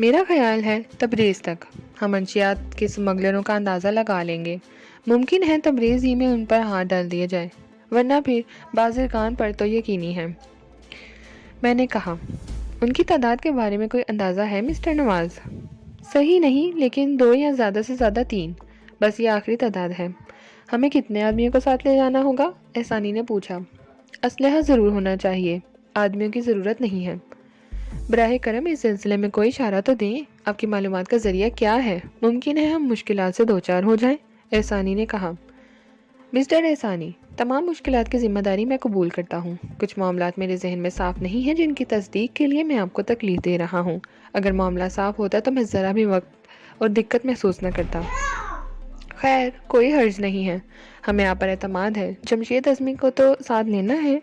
میرا خیال ہے تبریز تک ہم منشیات کے اسمگلروں کا اندازہ لگا لیں گے. ممکن ہے تبریز ہی میں ان پر ہاتھ ڈال دیا جائے، ورنہ پھر بازرگان پر تو یقینی ہے. میں نے کہا، ان کی تعداد کے بارے میں کوئی اندازہ ہے مسٹر نواز؟ صحیح نہیں، لیکن 2 یا زیادہ سے زیادہ 3، بس یہ آخری تعداد ہے. ہمیں کتنے آدمیوں کو ساتھ لے جانا ہوگا؟ احسانی نے پوچھا. اسلحہ ضرور ہونا چاہیے، آدمیوں کی ضرورت نہیں ہے. براہ کرم اس سلسلے میں کوئی اشارہ تو دیں. آپ کی معلومات کا ذریعہ کیا ہے؟ ممکن ہے ہم مشکلات سے دوچار ہو جائیں. احسانی نے کہا. مسٹر احسانی، تمام مشکلات کی ذمہ داری میں قبول کرتا ہوں. کچھ معاملات میرے ذہن میں صاف نہیں ہیں جن کی تصدیق کے لیے میں آپ کو تکلیف دے رہا ہوں. اگر معاملہ صاف ہوتا تو میں ذرا بھی وقت اور دقت محسوس نہ کرتا. خیر، کوئی حرج نہیں ہے. ہمیں آپ پر اعتماد ہے. جمشید اعظمی کو تو ساتھ لینا ہے؟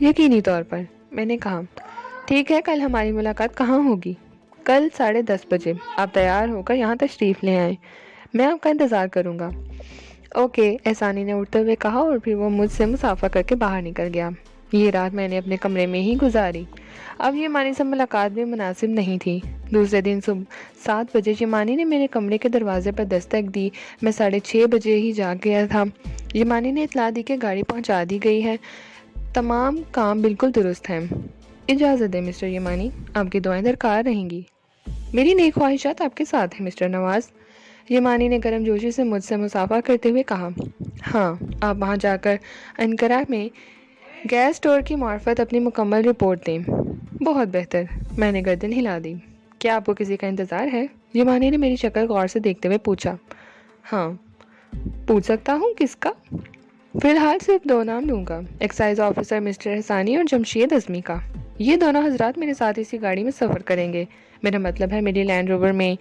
یقینی طور پر. میں نے کہا. ٹھیک ہے، کل ہماری ملاقات کہاں ہوگی؟ کل 10:30 بجے. آپ تیار ہو کر یہاں تشریف لے آئیں. میں آپ کا انتظار کروں گا. اوکے، احسانی نے اٹھتے ہوئے کہا اور پھر وہ مجھ سے مصافحہ کر کے باہر نکل گیا. یہ رات میں نے اپنے کمرے میں ہی گزاری. اب یمانی سے ملاقات بھی مناسب نہیں تھی. دوسرے دن صبح 7 بجے یمانی نے میرے کمرے کے دروازے پر دستک دی. میں 6:30 بجے ہی جاگ گیا تھا. یمانی نے اطلاع دی کہ گاڑی پہنچا دی گئی ہے، تمام کام بالکل درست ہیں. اجازت دیں مسٹر یمانی، آپ کی دعائیں درکار رہیں گی. میری نیک خواہشات آپ کے ساتھ ہیں مسٹر نواز. یمانی نے گرم جوشی سے مجھ سے مصافحہ کرتے ہوئے کہا. ہاں، آپ وہاں جا کر انقرہ میں گیس اسٹور کی معرفت اپنی مکمل رپورٹ دیں. بہت بہتر. میں نے گردن ہلا دی. کیا آپ کو کسی کا انتظار ہے؟ یمانی نے میری شکل غور سے دیکھتے ہوئے پوچھا. ہاں. پوچھ سکتا ہوں کس کا؟ فی الحال صرف 2 نام لوں گا، ایکسائز آفیسر مسٹر احسانی اور جمشید اعظمی کا. یہ دونوں حضرات میرے ساتھ اسی گاڑی میں سفر کریں گے. میرا مطلب ہے میری لینڈ روور میں،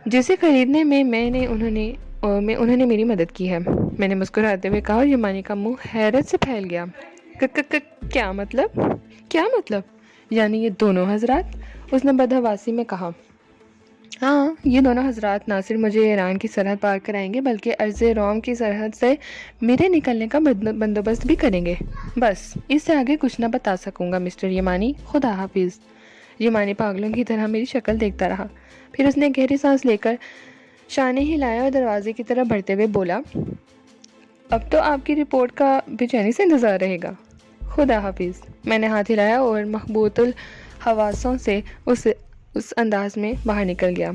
جسے خریدنے میں انہوں نے میری مدد کی ہے. میں نے مسکراتے ہوئے کہا اور یمانی کا منہ حیرت سے پھیل گیا. کیا مطلب؟ کیا مطلب؟ یعنی یہ دونوں حضرات؟ اس نے بدحواسی میں کہا. ہاں، یہ دونوں حضرات نہ صرف مجھے ایران کی سرحد پار کرائیں گے بلکہ ارض روم کی سرحد سے میرے نکلنے کا بندوبست بھی کریں گے. بس اس سے آگے کچھ نہ بتا سکوں گا مسٹر یمانی. خدا حافظ. یمانی پاگلوں کی طرح میری شکل دیکھتا رہا. پھر اس نے گہری سانس لے کر شانے ہلایا اور دروازے کی طرف بڑھتے ہوئے بولا. اب تو آپ کی رپورٹ کا بے چینی سے انتظار رہے گا. خدا حافظ. میں نے ہاتھ ہلایا اور محبوط الحواسوں سے اس انداز میں باہر نکل گیا.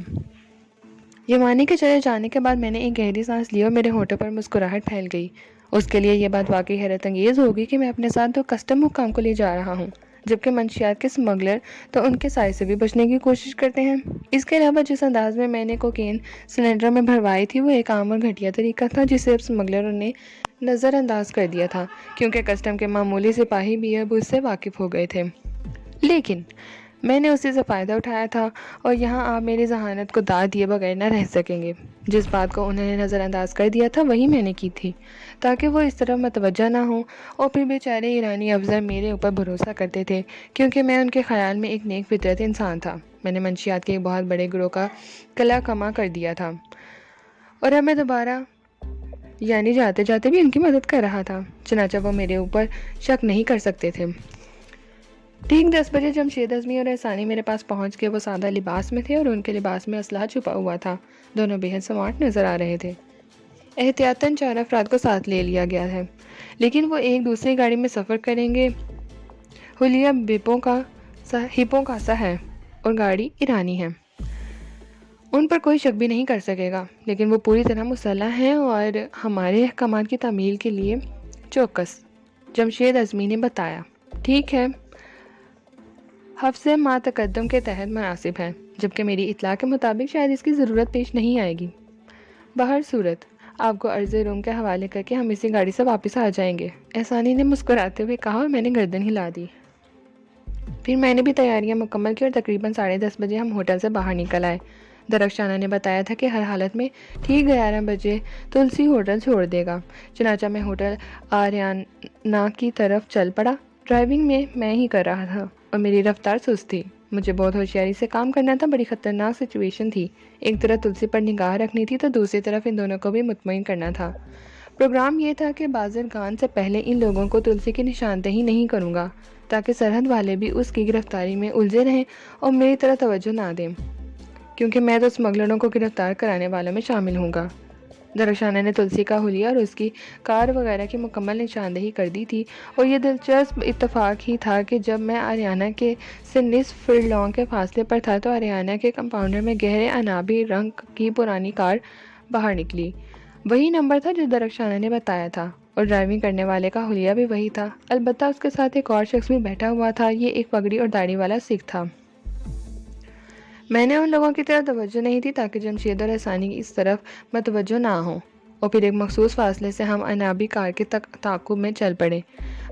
یمانی کے چلے جانے کے بعد میں نے ایک گہری سانس لی اور میرے ہونٹوں پر مسکراہٹ پھیل گئی. اس کے لیے یہ بات واقعی حیرت انگیز ہوگی کہ میں اپنے ساتھ 2 کسٹم حکام کو لے جا رہا ہوں، جبکہ منشیات کے اسمگلر تو ان کے سائے سے بھی بچنے کی کوشش کرتے ہیں. اس کے علاوہ جس انداز میں نے کوکین سلنڈر میں بھروائی تھی وہ ایک عام اور گھٹیا طریقہ تھا جسے اب اسمگلروں نے نظر انداز کر دیا تھا، کیونکہ کسٹم کے معمولی سپاہی بھی اب اس سے واقف ہو گئے تھے. لیکن میں نے اسی سے فائدہ اٹھایا تھا اور یہاں آپ میری ذہانت کو داد دیے بغیر نہ رہ سکیں گے. جس بات کو انہوں نے نظر انداز کر دیا تھا وہی میں نے کی تھی، تاکہ وہ اس طرف متوجہ نہ ہوں. اور پھر بیچارے ایرانی افسر میرے اوپر بھروسہ کرتے تھے کیونکہ میں ان کے خیال میں ایک نیک فطرت انسان تھا. میں نے منشیات کے ایک بہت بڑے گروہ کا قلع کما کر دیا تھا اور اب میں دوبارہ یعنی جاتے جاتے بھی ان کی مدد کر رہا تھا. چنانچہ وہ میرے اوپر شک نہیں کر سکتے تھے. ٹھیک 10 بجے جمشید اعظمی اور احسانی میرے پاس پہنچ کے وہ سادہ لباس میں تھے اور ان کے لباس میں اسلحہ چھپا ہوا تھا. دونوں بے حد سمارٹ نظر آ رہے تھے. احتیاطاً 4 افراد کو ساتھ لے لیا گیا ہے، لیکن وہ ایک دوسری گاڑی میں سفر کریں گے. حلیہ ہپوں کا سا ہے اور گاڑی ایرانی ہے. ان پر کوئی شک بھی نہیں کر سکے گا، لیکن وہ پوری طرح مسلح ہیں اور ہمارے احکامات کی تعمیل کے لیے چوکس. جمشید اعظمی نے بتایا. ٹھیک ہے، حفظ ما تقدم کے تحت مناسب ہے، جبکہ میری اطلاع کے مطابق شاید اس کی ضرورت پیش نہیں آئے گی. بہر صورت آپ کو ارض روم کے حوالے کر کے ہم اسی گاڑی سے واپس آ جائیں گے. احسانی نے مسکراتے ہوئے کہا اور میں نے گردن ہلا دی. پھر میں نے بھی تیاریاں مکمل کی اور تقریباً 10:30 بجے ہم ہوٹل سے باہر نکل آئے. درخشانہ نے بتایا تھا کہ ہر حالت میں ٹھیک 11 بجے تلسی ہوٹل چھوڑ دے گا. چنانچہ میں ہوٹل آریانا کی طرف چل پڑا. ڈرائیونگ میں ہی کر رہا تھا اور میری رفتار سست تھی. مجھے بہت ہوشیاری سے کام کرنا تھا. بڑی خطرناک سچویشن تھی. ایک طرف تلسی پر نگاہ رکھنی تھی تو دوسری طرف ان دونوں کو بھی مطمئن کرنا تھا. پروگرام یہ تھا کہ بازرگان سے پہلے ان لوگوں کو تلسی کی نشاندہی نہیں کروں گا تاکہ سرحد والے بھی اس کی گرفتاری میں الجھے رہیں اور میری طرف توجہ نہ دیں. کیونکہ میں تو اسمگلروں کو گرفتار کرانے والوں میں شامل ہوں گا۔ درخشانہ نے تلسی کا حلیہ اور اس کی کار وغیرہ کی مکمل نشاندہی کر دی تھی، اور یہ دلچسپ اتفاق ہی تھا کہ جب میں آریانہ سے نصف فرلانگ کے فاصلے پر تھا تو آریانہ کے کمپاؤنڈر میں گہرے عنابی رنگ کی پرانی کار باہر نکلی۔ وہی نمبر تھا جو درخشانہ نے بتایا تھا، اور ڈرائیونگ کرنے والے کا حلیہ بھی وہی تھا، البتہ اس کے ساتھ ایک اور شخص بھی بیٹھا ہوا تھا۔ یہ ایک پگڑی اور داڑھی والا سکھ تھا۔ میں نے ان لوگوں کی طرف توجہ نہیں دی تاکہ جمشید اور احسانی اس طرف متوجہ نہ ہوں، اور پھر ایک مخصوص فاصلے سے ہم عنابی کار کے تعاقب میں چل پڑے۔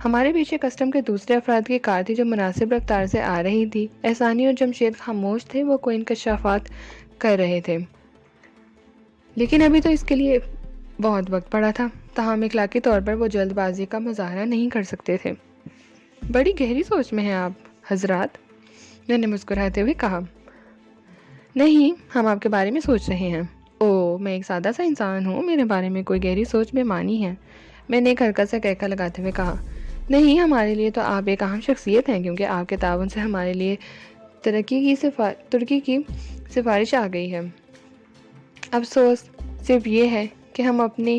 ہمارے پیچھے کسٹم کے دوسرے افراد کی کار تھی جو مناسب رفتار سے آ رہی تھی۔ احسانی اور جمشید خاموش تھے، وہ کوئی انکشافات کر رہے تھے، لیکن ابھی تو اس کے لیے بہت وقت پڑا تھا، تاہم اخلاقی طور پر وہ جلد بازی کا مظاہرہ نہیں کر سکتے تھے۔ بڑی گہری سوچ میں ہیں آپ حضرات، میں نے مسکراتے ہوئے کہا۔ نہیں، ہم آپ کے بارے میں سوچ رہے ہیں۔ او، میں ایک سادہ سا انسان ہوں، میرے بارے میں کوئی گہری سوچ بے معنی ہے، میں نے ایک ہلکا سا کہکا لگاتے ہوئے کہا۔ نہیں، ہمارے لیے تو آپ ایک اہم شخصیت ہیں، کیونکہ آپ کے تعاون سے ہمارے لیے ترکی کی سفارش آ گئی ہے۔ افسوس صرف یہ ہے کہ ہم اپنی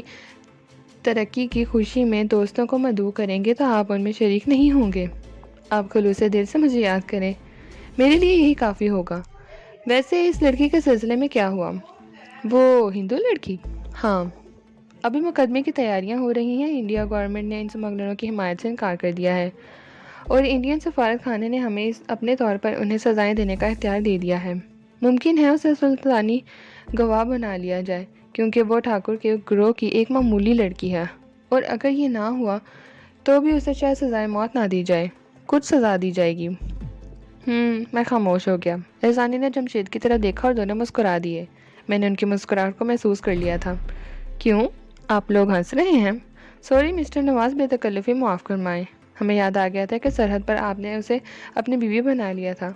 ترقی کی خوشی میں دوستوں کو مدعو کریں گے تو آپ ان میں شریک نہیں ہوں گے۔ آپ خلوص دل سے مجھے یاد کریں، میرے لیے یہی کافی ہوگا۔ ویسے اس لڑکی کے سلسلے میں کیا ہوا؟ وہ ہندو لڑکی؟ ہاں، ابھی مقدمے کی تیاریاں ہو رہی ہیں۔ انڈیا گورنمنٹ نے ان اسمگلروں کی حمایت سے انکار کر دیا ہے، اور انڈین سفارت خانے نے ہمیں اپنے طور پر انہیں سزائیں دینے کا اختیار دے دیا ہے۔ ممکن ہے اسے سلطانی گواہ بنا لیا جائے، کیونکہ وہ ٹھاکر کے گروہ کی ایک معمولی لڑکی ہے، اور اگر یہ نہ ہوا تو بھی اسے شاید سزائے موت نہ دی جائے، کچھ سزا دی جائے گی۔ میں خاموش ہو گیا۔ احسانی نے جمشید کی طرف دیکھا اور دونوں مسکرا دیے۔ میں نے ان کی مسکراہٹ کو محسوس کر لیا تھا۔ کیوں؟ آپ لوگ ہنس رہے ہیں؟ سوری مسٹر نواز، بے تکلفی معاف فرمائیں، ہمیں یاد آ گیا تھا کہ سرحد پر آپ نے اسے اپنی بیوی بنا لیا تھا۔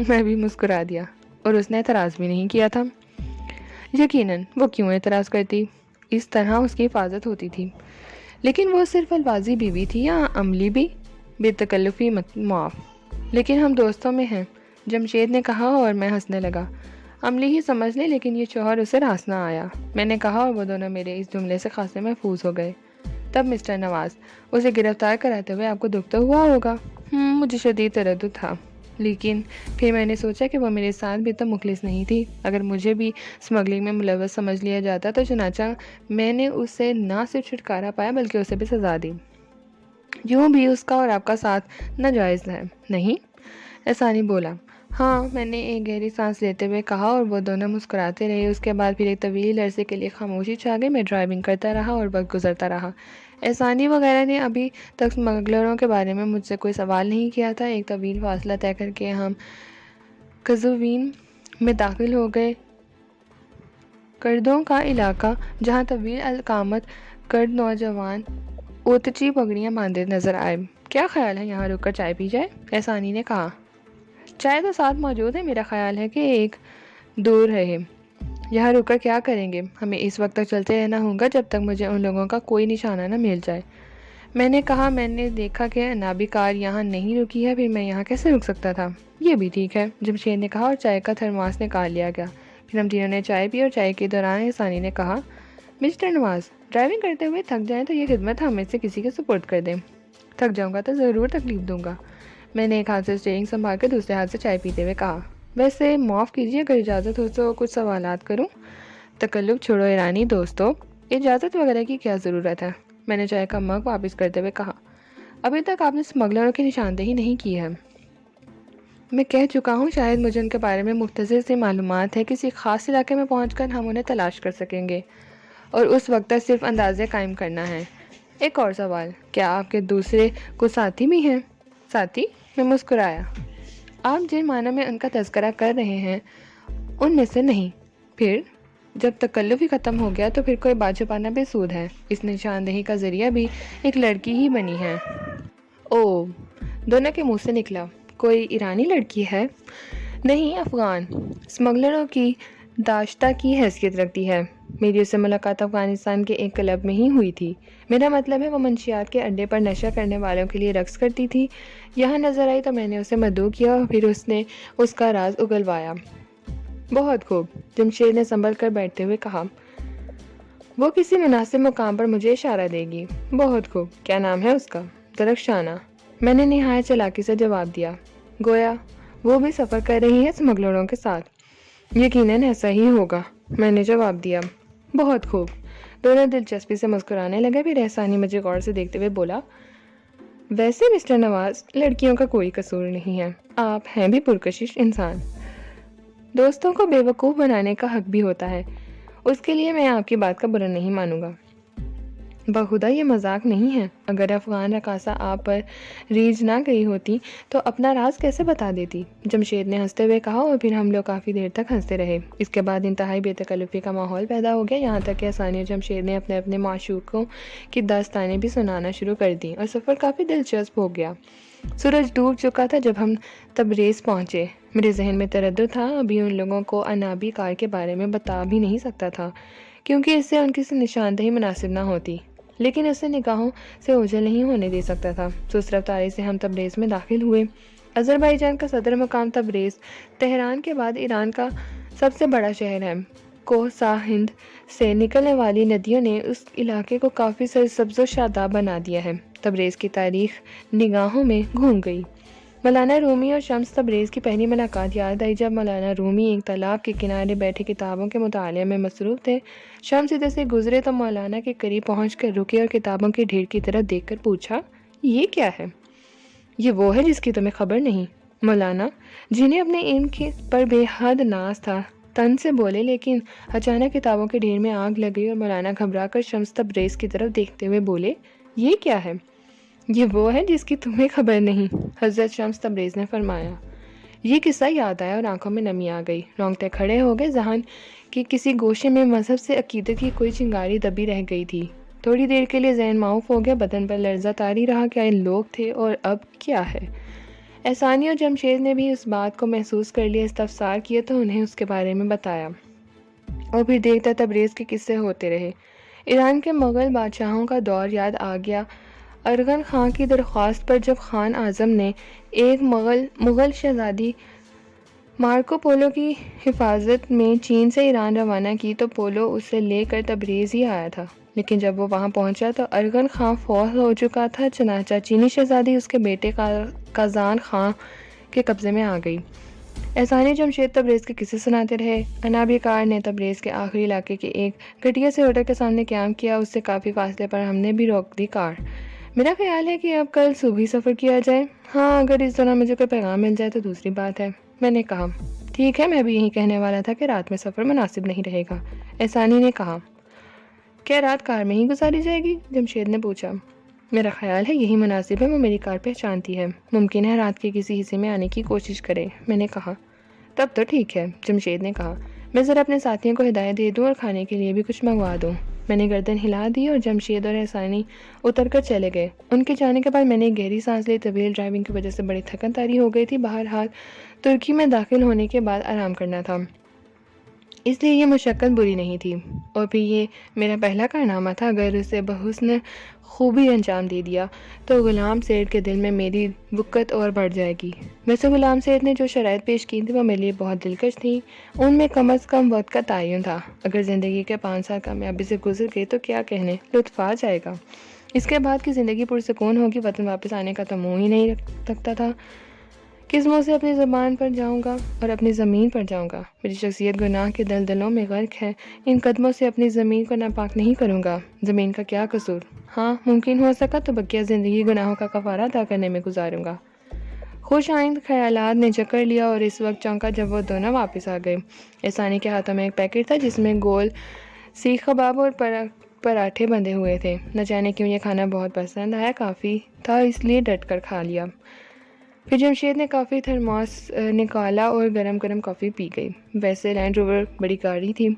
میں بھی مسکرا دیا، اور اس نے اعتراض بھی نہیں کیا تھا۔ یقیناً وہ کیوں اعتراض کرتی، اس طرح اس کی حفاظت ہوتی تھی۔ لیکن وہ صرف الفاظی بیوی تھی یا عملی بھی؟ بے تکلفی معاف، لیکن ہم دوستوں میں ہیں، جمشید نے کہا، اور میں ہنسنے لگا۔ عملی ہی سمجھ لے، لیکن یہ شوہر اسے راس نہ آیا، میں نے کہا، اور وہ دونوں میرے اس جملے سے خاصے محفوظ ہو گئے۔ تب مسٹر نواز، اسے گرفتار کراتے ہوئے آپ کو دکھ تو ہوا ہوگا؟ مجھے شدید تردد تھا، لیکن پھر میں نے سوچا کہ وہ میرے ساتھ بھی تو مخلص نہیں تھی۔ اگر مجھے بھی اسمگلنگ میں ملوث سمجھ لیا جاتا تو چنانچہ میں نے اس سے نہ صرف چھٹکارا پایا بلکہ اسے بھی سزا دی۔ یوں بھی اس کا اور آپ کا ساتھ ناجائز ہے، نہیں؟ احسانی بولا۔ ہاں، میں نے ایک گہری سانس لیتے ہوئے کہا، اور وہ دونوں مسکراتے رہے۔ اس کے بعد پھر ایک طویل عرصے کے لیے خاموشی چھا گئی۔ میں ڈرائیونگ کرتا رہا اور وقت گزرتا رہا۔ احسانی وغیرہ نے ابھی تک اسمگلروں کے بارے میں مجھ سے کوئی سوال نہیں کیا تھا۔ ایک طویل فاصلہ طے کر کے ہم قزوین میں داخل ہو گئے، کردوں کا علاقہ، جہاں طویل القامت کرد نوجوان اوتچی پگڑیاں باندھے نظر آئے۔ کیا خیال ہے یہاں رک کر چائے پی جائے؟ احسانی نے کہا۔ چائے تو ساتھ موجود ہے، میرا خیال ہے کہ ایک دور رہے۔ یہاں رک کر کیا کریں گے؟ ہمیں اس وقت تک چلتے رہنا ہوگا جب تک مجھے ان لوگوں کا کوئی نشانہ نہ مل جائے۔ میں نے کہا، میں نے دیکھا کہ عنابی کار یہاں نہیں رکی ہے، پھر میں یہاں کیسے رک سکتا تھا؟ یہ بھی ٹھیک ہے، جمشید نے کہا، اور چائے کا تھرماس نکال لیا گیا۔ پھر ہم تینوں نے چائے پی، اور چائے کے دوران احسانی نے کہا، مسٹر نواز، ڈرائیونگ کرتے ہوئے تھک جائیں تو یہ خدمت ہم میں سے کسی کے سپرد کر دیں۔ تھک جاؤں گا تو ضرور تکلیف دوں گا، میں نے ایک ہاتھ سے اسٹیئرنگ سنبھال کے دوسرے ہاتھ سے چائے پیتے ہوئے کہا۔ ویسے معاف کیجیے، اگر اجازت ہو تو کچھ سوالات کروں؟ تکلف چھوڑو ایرانی دوستو، اجازت وغیرہ کی کیا ضرورت ہے؟ میں نے چائے کا مگ واپس کرتے ہوئے کہا۔ ابھی تک آپ نے اسمگلروں کی نشاندہی نہیں کی ہے۔ میں کہہ چکا ہوں، شاید مجھے ان کے بارے میں مختصر سی معلومات ہے، کسی خاص علاقے میں پہنچ کر ہم انہیں تلاش کر سکیں گے، اور اس وقت تک صرف اندازے قائم کرنا ہے۔ ایک اور سوال، کیا آپ کے دوسرے کچھ ساتھی بھی ہیں؟ ساتھی؟ میں مسکرایا۔ آپ جن معنوں میں ان کا تذکرہ کر رہے ہیں ان میں سے نہیں۔ پھر جب تکلف ہی ختم ہو گیا تو پھر کوئی بات چھپانا بے سود ہے۔ اس نشاندہی کا ذریعہ بھی ایک لڑکی ہی بنی ہے۔ او، دونوں کے منہ سے نکلا، کوئی ایرانی لڑکی ہے؟ نہیں، افغان، اسمگلروں کی داشتہ کی حیثیت رکھتی ہے۔ میری اس سے ملاقات افغانستان کے ایک کلب میں ہی ہوئی تھی۔ میرا مطلب ہے وہ منشیات کے اڈے پر نشہ کرنے والوں کے لیے رقص کرتی تھی۔ یہاں نظر آئی تو میں نے اسے مدعو کیا، اور پھر اس نے اس کا راز اگلوایا۔ بہت خوب، جمشید نے سنبھل کر بیٹھتے ہوئے کہا۔ وہ کسی مناسب مقام پر مجھے اشارہ دے گی۔ بہت خوب، کیا نام ہے اس کا؟ درخشانہ، میں نے نہایت چالاکی سے جواب دیا، گویا وہ بھی سفر کر رہی ہے اسمگلروں کے ساتھ۔ یقیناً ایسا ہی ہوگا، میں نے جواب دیا۔ بہت خوب، دونوں دلچسپی سے مسکرانے لگے۔ پھر احسانی مجھے غور سے دیکھتے ہوئے بولا، ویسے مسٹر نواز، لڑکیوں کا کوئی قصور نہیں ہے، آپ ہیں بھی پرکشش انسان۔ دوستوں کو بے وقوف بنانے کا حق بھی ہوتا ہے، اس کے لیے میں آپ کی بات کا برا نہیں مانوں گا۔ بخدا یہ مذاق نہیں ہے، اگر افغان رقاصہ آپ پر ریجھ نہ گئی ہوتی تو اپنا راز کیسے بتا دیتی؟ جمشید نے ہنستے ہوئے کہا، اور پھر ہم لوگ کافی دیر تک ہنستے رہے۔ اس کے بعد انتہائی بے تکلفی کا ماحول پیدا ہو گیا، یہاں تک کہ احسانی اور جمشید نے اپنے اپنے معشوقوں کی داستانیں بھی سنانا شروع کر دیں، اور سفر کافی دلچسپ ہو گیا۔ سورج ڈوب چکا تھا جب ہم تبریز پہنچے۔ میرے ذہن میں تردد تھا، ابھی ان لوگوں کو انابی کار کے بارے میں بتا بھی نہیں سکتا تھا، کیونکہ اس سے ان کی نشاندہی مناسب نہ ہوتی، لیکن اسے نگاہوں سے اوجھل نہیں ہونے دے سکتا تھا۔ سست رفتاری سے ہم تبریز میں داخل ہوئے۔ آذربائیجان کا صدر مقام تبریز تہران کے بعد ایران کا سب سے بڑا شہر ہے۔ کوہ ہند سے نکلنے والی ندیوں نے اس علاقے کو کافی سرسبز و شاداب بنا دیا ہے۔ تبریز کی تاریخ نگاہوں میں گھوم گئی۔ مولانا رومی اور شمس تبریز کی پہلی ملاقات یاد آئی جب مولانا رومی ایک تالاب کے کنارے بیٹھے کتابوں کے مطالعے میں مصروف تھے۔ شمس ادھر سے گزرے تو مولانا کے قریب پہنچ کر رکے اور کتابوں کے ڈھیر کی طرف دیکھ کر پوچھا، یہ کیا ہے؟ یہ وہ ہے جس کی تمہیں خبر نہیں؟ مولانا، جنہیں اپنے علم پر بے حد ناز تھا، تن سے بولے، لیکن اچانک کتابوں کے ڈھیر میں آگ لگ گئی اور مولانا گھبرا کر شمس تبریز کی طرف دیکھتے ہوئے بولے، یہ کیا ہے؟ یہ وہ ہے جس کی تمہیں خبر نہیں، حضرت شمس تبریز نے فرمایا۔ یہ قصہ یاد آیا اور آنکھوں میں نمی آ گئی، رونگٹے کھڑے ہو گئے، ذہن کہ کسی گوشے میں مذہب سے عقیدت کی کوئی چنگاری دبی رہ گئی تھی۔ تھوڑی دیر کے لیے ذہن معاف ہو گیا، بدن پر لرزہ طاری رہا، کیا ان لوگ تھے اور اب کیا ہے؟ احسانی اور جمشید نے بھی اس بات کو محسوس کر لیا، استفسار کیا تو انہیں اس کے بارے میں بتایا، اور پھر دیکھتا تبریز کے قصے ہوتے رہے۔ ایران کے مغل بادشاہوں کا دور یاد آ گیا۔ ارغن خان کی درخواست پر جب خان اعظم نے ایک مغل شہزادی مارکو پولو کی حفاظت میں چین سے ایران روانہ کی تو پولو اسے لے کر تبریز ہی آیا تھا، لیکن جب وہ وہاں پہنچا تو ارغن خان فوت ہو چکا تھا، چنانچہ چینی شہزادی اس کے بیٹے کازان خان کے قبضے میں آ گئی۔ احسانی جمشید تبریز کے قصے سناتے رہے۔ انابی کار نے تبریز کے آخری علاقے کے ایک گھٹیا سے ہوٹل کے سامنے قیام کیا، اس سے کافی فاصلے پر ہم نے بھی روک دی کار۔ میرا خیال ہے کہ اب کل صبح ہی سفر کیا جائے۔ ہاں، اگر اس دوران مجھے کوئی پیغام مل جائے تو دوسری بات ہے، میں نے کہا۔ ٹھیک ہے، میں بھی یہی کہنے والا تھا کہ رات میں سفر مناسب نہیں رہے گا، احسانی نے کہا۔ کیا رات کار میں ہی گزاری جائے گی؟ جمشید نے پوچھا۔ میرا خیال ہے یہی مناسب ہے، وہ میری کار پہچانتی ہے، ممکن ہے رات کے کسی حصے میں آنے کی کوشش کرے، میں نے کہا۔ تب تو ٹھیک ہے، جمشید نے کہا، میں ذرا اپنے ساتھیوں کو ہدایت دے دوں اور کھانے کے لیے بھی کچھ منگوا دوں۔ میں نے گردن ہلا دی اور جمشید اور احسانی اتر کر چلے گئے۔ ان کے جانے کے بعد میں نے گہری سانس لی، طویل ڈرائیونگ کی وجہ سے بڑی تھکن طاری ہو گئی تھی۔ بہرحال ترکی میں داخل ہونے کے بعد آرام کرنا تھا، اس لیے یہ مشقت بری نہیں تھی، اور پھر یہ میرا پہلا کارنامہ تھا۔ اگر اسے بحسن خوبی انجام دے دیا تو غلام سیٹھ کے دل میں میری وقت اور بڑھ جائے گی۔ ویسے غلام سیٹھ نے جو شرائط پیش کی تھی وہ میرے لیے بہت دلکش تھیں، ان میں کم از کم وقت کا تعین تھا۔ اگر زندگی کے 5 سال کامیابی سے گزر گئے تو کیا کہنے، لطف آ جائے گا۔ اس کے بعد کی زندگی پرسکون ہوگی، وطن واپس آنے کا تو منہ ہی نہیں لگتا تھا۔ کس منہ سے اپنی زبان پر جاؤں گا اور اپنی زمین پر جاؤں گا؟ میری شخصیت گناہ کے دلدلوں میں غرق ہے، ان قدموں سے اپنی زمین کو ناپاک نہیں کروں گا۔ زمین کا کیا قصور؟ ہاں، ممکن ہو سکا تو بقیہ زندگی گناہوں کا کفارہ ادا کرنے میں گزاروں گا۔ خوش آئند خیالات نے جکڑ لیا اور اس وقت چونکا جب وہ دونوں واپس آ گئے۔ احسانی کے ہاتھوں میں ایک پیکٹ تھا جس میں گول سیخ کباب اور پراٹھے بندھے ہوئے تھے۔ نہ جانے کیوں یہ کھانا بہت پسند آیا، کافی تھا اس لیے ڈٹ کر کھا لیا۔ پھر جمشید نے کافی تھرماس نکالا اور گرم گرم کافی پی گئی۔ ویسے لینڈ روور بڑی گاڑی تھی،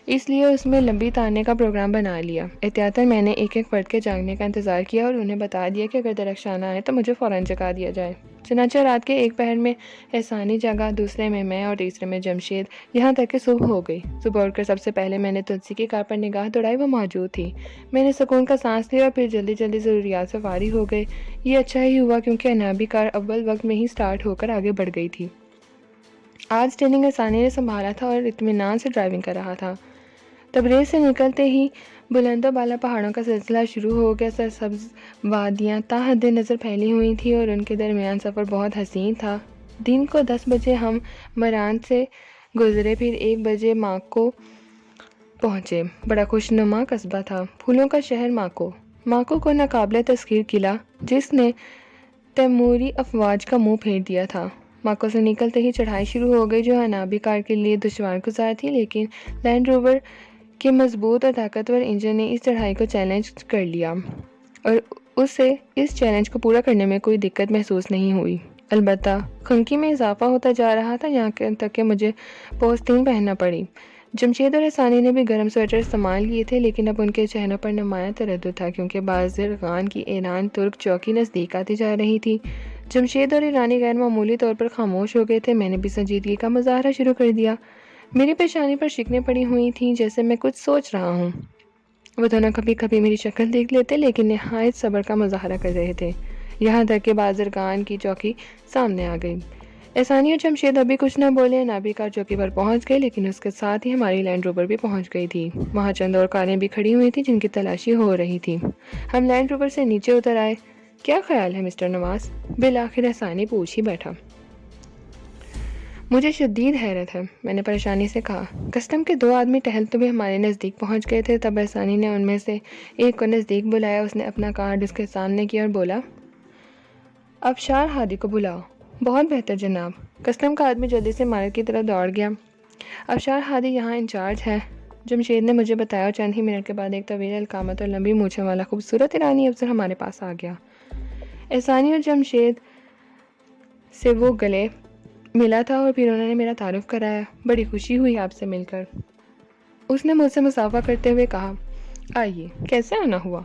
اس لیے اس میں لمبی تارنے کا پروگرام بنا لیا۔ احتیاطاً میں نے ایک ایک فرد کے جاگنے کا انتظار کیا اور انہیں بتا دیا کہ اگر درخشانہ آئے تو مجھے فوراً جگا دیا جائے۔ چنانچہ رات کے ایک پہر میں احسانی جگا، دوسرے میں اور تیسرے میں جمشید، یہاں تک کہ صبح ہو گئی۔ صبح اٹھ کر سب سے پہلے میں نے تلسی کی کار پر نگاہ دوڑائی، وہ موجود تھی۔ میں نے سکون کا سانس لیا اور پھر جلدی جلدی ضروریات سے فارغ ہو گئے۔ یہ اچھا ہی ہوا کیونکہ انابی کار اول وقت میں ہی سٹارٹ ہو کر آگے بڑھ گئی تھی۔ آج اسٹیئرنگ ثانی نے سنبھالا تھا اور اطمینان سے ڈرائیونگ کر رہا تھا۔ تبریز سے نکلتے ہی بلند و بالا پہاڑوں کا سلسلہ شروع ہو گیا۔ سرسبز وادیاں تا حد نظر پھیلی ہوئی تھیں اور ان کے درمیان سفر بہت حسین تھا۔ دن کو 10 بجے ہم مران سے گزرے، پھر 1 بجے ماکو پہنچے۔ بڑا خوشنما قصبہ تھا، پھولوں کا شہر ماکو کو ناقابل تسخیر قلعہ جس نے تیموری افواج کا منہ پھیر دیا تھا۔ ماکو سے نکلتے ہی چڑھائی شروع ہو گئی جو حنابی کار کے لیے دشوار گزار تھی، لیکن لینڈ روور کے مضبوط اور طاقتور انجن نے اس چڑھائی کو چیلنج کر لیا اور اسے اس چیلنج کو پورا کرنے میں کوئی دقت محسوس نہیں ہوئی۔ البتہ خنکی میں اضافہ ہوتا جا رہا تھا، یہاں تک کہ مجھے پوستین پہننا پڑی۔ جمشید اور احسانی نے بھی گرم سویٹر استعمال کیے تھے، لیکن اب ان کے چہروں پر نمایاں تردد تھا کیونکہ بازرگان کی ایران ترک چوکی نزدیک آتی جا رہی تھی۔ جمشید اور ایرانی غیر معمولی طور پر خاموش ہو گئے تھے۔ میں نے بھی سنجیدگی کا مظاہرہ شروع کر دیا۔ میری پیشانی پر شکنیں پڑی ہوئی تھیں جیسے میں کچھ سوچ رہا ہوں۔ وہ دونوں کبھی کبھی میری شکل دیکھ لیتے لیکن نہایت صبر کا مظاہرہ کر رہے تھے، یہاں تک کہ بازرگان کی چوکی سامنے آ گئی۔ احسانی اور جمشید ابھی کچھ نہ بولے، نابی کار چوکی پر پہنچ گئے، لیکن اس کے ساتھ ہی ہماری لینڈ روور بھی پہنچ گئی تھی۔ وہاں چند اور کاریں بھی کھڑی ہوئی تھیں جن کی تلاشی ہو رہی تھی۔ ہم لینڈ روور سے نیچے اتر آئے۔ کیا خیال ہے مسٹر نواز؟ بالآخر احسانی پوچھ ہی بیٹھا۔ مجھے شدید حیرت ہے، میں نے پریشانی سے کہا۔ کسٹم کے 2 آدمی ٹہلتے ہوئے ہمارے نزدیک پہنچ گئے تھے۔ تب احسانی نے ان میں سے ایک کو نزدیک بلایا، اس نے اپنا کارڈ اس کے سامنے کیا اور بولا، ابشار ہادی کو بلاؤ۔ بہت بہتر جناب۔ کسٹم کا آدمی جلدی سے عمارت کی طرف دوڑ گیا۔ ابشار ہادی یہاں انچارج ہے، جمشید نے مجھے بتایا، اور چند ہی منٹ کے بعد ایک طویل القامت اور لمبی مونچھوں والا خوبصورت ایرانی افسر ہمارے پاس آ گیا۔ احسانی اور جمشید سے وہ گلے ملا تھا اور پھر انہوں نے میرا تعارف کرایا۔ بڑی خوشی ہوئی آپ سے مل کر، اس نے مجھ سے مصافحہ کرتے ہوئے کہا۔ آئیے، کیسے آنا ہوا؟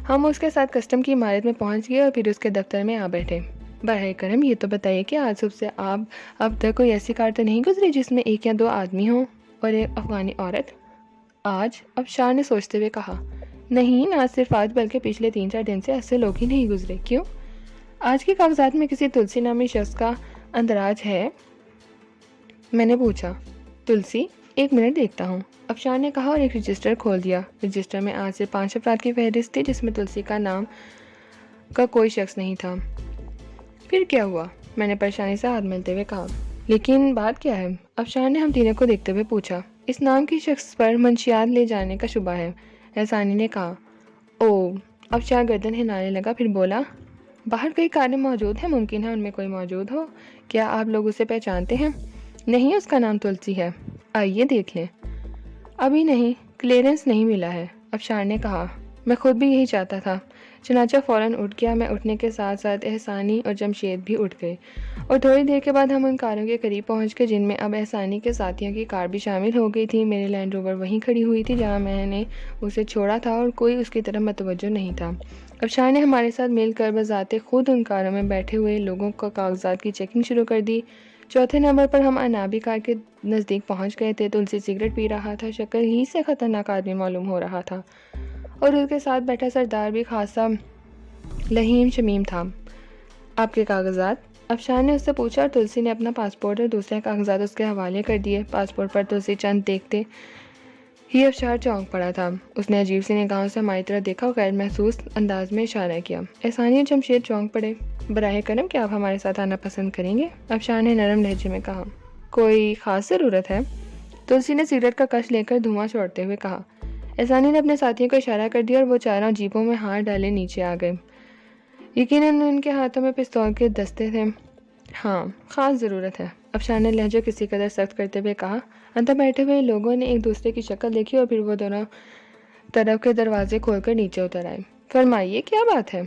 ہم اس کے ساتھ کسٹم کی عمارت میں پہنچ گئے اور پھر اس کے دفتر میں آ بیٹھے۔ براہ کرم یہ تو بتائیے کہ آج صبح سے آپ اب تک کوئی ایسی کار تو نہیں گزری جس میں 1 یا 2 آدمی ہوں اور ایک افغانی عورت؟ آج؟ ابشار نے سوچتے ہوئے کہا۔ نہیں، نہ صرف آج بلکہ پچھلے 3-4 دن سے ایسے لوگ ہی نہیں گزرے۔ کیوں؟ آج کے کاغذات میں کسی تلسی نامی شخص کا اندراج ہے؟ میں نے پوچھا۔ تلسی؟ 1 منٹ دیکھتا ہوں، ابشار نے کہا اور ایک رجسٹر کھول دیا۔ رجسٹر میں آج سے 5 افراد کی فہرست تھی جس میں تلسی کا نام کا کوئی شخص نہیں تھا۔ پھر کیا ہوا؟ میں نے پریشانی سے ہاتھ ملتے ہوئے کہا۔ لیکن بات کیا ہے؟ ابشار نے ہم تینوں کو دیکھتے ہوئے پوچھا۔ اس نام کی شخص پر منشیات لے جانے کا شبہ ہے، احسانی نے کہا۔ او، ابشار گردن ہلانے لگا، پھر بولا، باہر کئی کاریں موجود ہیں، ممکن ہے ان میں کوئی موجود ہو۔ کیا آپ لوگ اسے پہچانتے ہیں؟ نہیں، اس کا نام تلسی ہے۔ آئیے دیکھ لیں۔ ابھی نہیں، کلیئرنس نہیں ملا ہے، ابشار نے کہا۔ میں خود بھی یہی چاہتا تھا، چنانچہ فوراً اٹھ گیا۔ میں اٹھنے کے ساتھ ساتھ احسانی اور جمشید بھی اٹھ گئے اور تھوڑی دیر کے بعد ہم ان کاروں کے قریب پہنچ گئے جن میں اب احسانی کے ساتھیوں کی کار بھی شامل ہو گئی تھی۔ میری لینڈ روور وہیں کھڑی ہوئی تھی جہاں میں نے اسے چھوڑا تھا اور کوئی اس کی طرف متوجہ نہیں تھا۔ ابشار نے ہمارے ساتھ مل کر بذات خود ان کاروں میں بیٹھے ہوئے لوگوں کا کاغذات کی چیکنگ شروع کر دی۔ 4تھے نمبر پر ہم انابی کار کے نزدیک پہنچ گئے تھے۔ تلسی سگریٹ پی رہا تھا، شکل ہی سے خطرناک آدمی معلوم ہو رہا تھا اور اس کے ساتھ بیٹھا سردار بھی خاصا لہیم شمیم تھا۔ آپ کے کاغذات؟ ابشار نے اس سے پوچھا اور تلسی نے اپنا پاسپورٹ اور دوسرے کاغذات اس کے حوالے کر دیے۔ پاسپورٹ پر تلسی چند دیکھتے ہی ابشار چونک پڑا تھا۔ اس نے عجیب سی نگاہوں سے ہماری طرف دیکھا اور غیر محسوس انداز میں اشارہ کیا۔ احسانی اور جمشید چونک پڑے۔ براہ کرم کیا آپ ہمارے ساتھ آنا پسند کریں گے؟ ابشار نے نرم لہجے میں کہا۔ کوئی خاص ضرورت ہے؟ تلسی نے سگریٹ کا کش لے کر دھواں چھوڑتے ہوئے کہا۔ احسانی نے اپنے ساتھیوں کو اشارہ کر دیا اور وہ چاروں جیبوں میں ہاتھ ڈالے نیچے آ گئے۔ یقیناً ان کے ہاتھوں میں پستول کے دستے تھے۔ ہاں، خاص ضرورت ہے، ابشار نے لہجہ کسی قدر سخت کرتے ہوئے کہا۔ اندر بیٹھے ہوئے لوگوں نے ایک دوسرے کی شکل دیکھی اور پھر وہ دونوں طرف کے دروازے کھول کر نیچے اتر آئے۔ فرمائیے، کیا بات ہے؟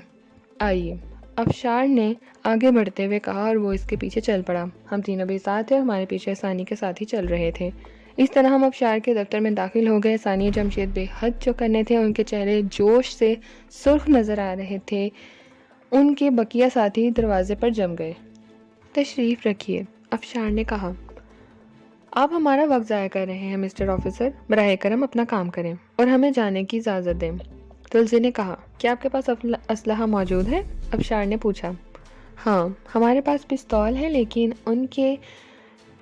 آئیے، ابشار نے آگے بڑھتے ہوئے کہا اور وہ اس کے پیچھے چل پڑا۔ ہم تینوں بھی ساتھ تھے اور ہمارے پیچھے احسانی کے ساتھ ہی چل رہے تھے۔ اس طرح ہم ابشار کے دفتر میں داخل ہو گئے۔ احسانی اور جمشید بے حد چوکنے تھے، ان کے چہرے جوش سے سرخ نظر آ رہے تھے۔ ان کے بقیہ ساتھی دروازے پر جم گئے۔ تشریف رکھیے، ابشار نے کہا۔ آپ ہمارا وقت ضائع کر رہے ہیں مسٹر آفیسر، براہ کرم اپنا کام کریں اور ہمیں جانے کی اجازت دیں، تلسی نے کہا۔ کیا آپ کے پاس اسلحہ موجود ہے؟ ابشار نے پوچھا۔ ہاں، ہمارے پاس پستول ہے، لیکن ان کے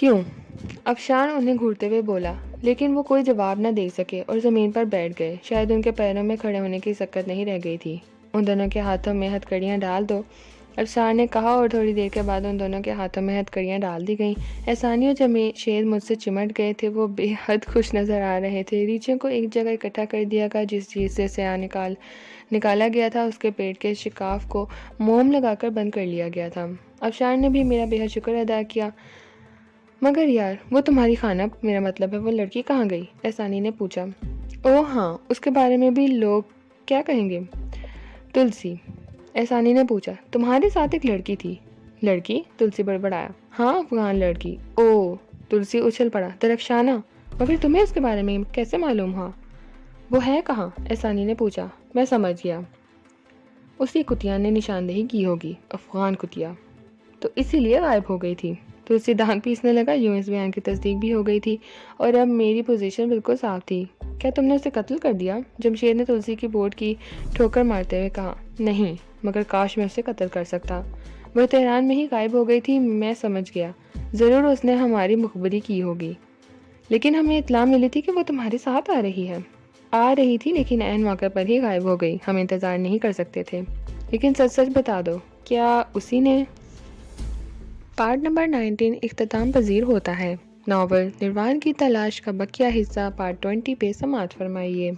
کیوں؟ افشان انہیں گھورتے ہوئے بولا، لیکن وہ کوئی جواب نہ دے سکے اور زمین پر بیٹھ گئے۔ شاید ان کے پیروں میں کھڑے ہونے کی سکت نہیں رہ گئی تھی۔ ان دونوں کے ہاتھوں میں ہتھکڑیاں ڈال دو، افسار نے کہا، اور تھوڑی دیر کے بعد ان دونوں کے ہاتھوں میں ہتھکڑیاں ڈال دی گئیں۔ احسانی اور جمشید مجھ سے چمٹ گئے تھے، وہ بے حد خوش نظر آ رہے تھے۔ ریچھوں کو ایک جگہ اکٹھا کر دیا گیا، جس چیز سے سیاہ نکالا گیا تھا اس کے پیٹ کے شکاف کو موم لگا کر بند کر لیا گیا تھا۔ افشار نے بھی میرا بے حد شکر ادا کیا۔ مگر یار، وہ تمہاری خانہ، میرا مطلب ہے وہ لڑکی کہاں گئی؟ احسانی نے پوچھا۔ اوہ ہاں، اس کے بارے میں بھی لوگ کیا کہیں گے؟ تلسی، احسانی نے پوچھا، تمہارے ساتھ ایک لڑکی تھی؟ لڑکی؟ تلسی بڑبڑایا۔ ہاں، افغان لڑکی۔ اوہ، تلسی اچھل پڑا، درخشانہ، مگر تمہیں اس کے بارے میں کیسے معلوم ہوا؟ وہ ہے کہاں؟ احسانی نے پوچھا۔ میں سمجھ گیا، اسی کتیا نے نشاندہی کی ہوگی، افغان کتیا، تو اسی لیے غائب ہو گئی تھی۔ تلسی دان پیسنے لگا۔ یوں اس بیان کی تصدیق بھی ہو گئی تھی اور اب میری پوزیشن بالکل صاف تھی۔ کیا تم نے اسے قتل کر دیا؟ جمشید نے تلسی کی بورڈ کی ٹھوکر مارتے ہوئے کہا۔ نہیں، مگر کاش میں اسے قتل کر سکتا۔ وہ تہران میں ہی غائب ہو گئی تھی، میں سمجھ گیا، ضرور اس نے ہماری مخبری کی ہوگی، لیکن ہمیں اطلاع ملی تھی کہ وہ تمہارے ساتھ آ رہی تھی، لیکن عین موقع پر ہی غائب ہو گئی۔ ہم انتظار نہیں کر سکتے تھے، لیکن سچ سچ بتا دو، کیا اسی نے؟ پارٹ نمبر 19 اختتام پذیر ہوتا ہے۔ ناول نروان کی تلاش کا بقیہ حصہ پارٹ 20 پہ سماعت فرمائیے۔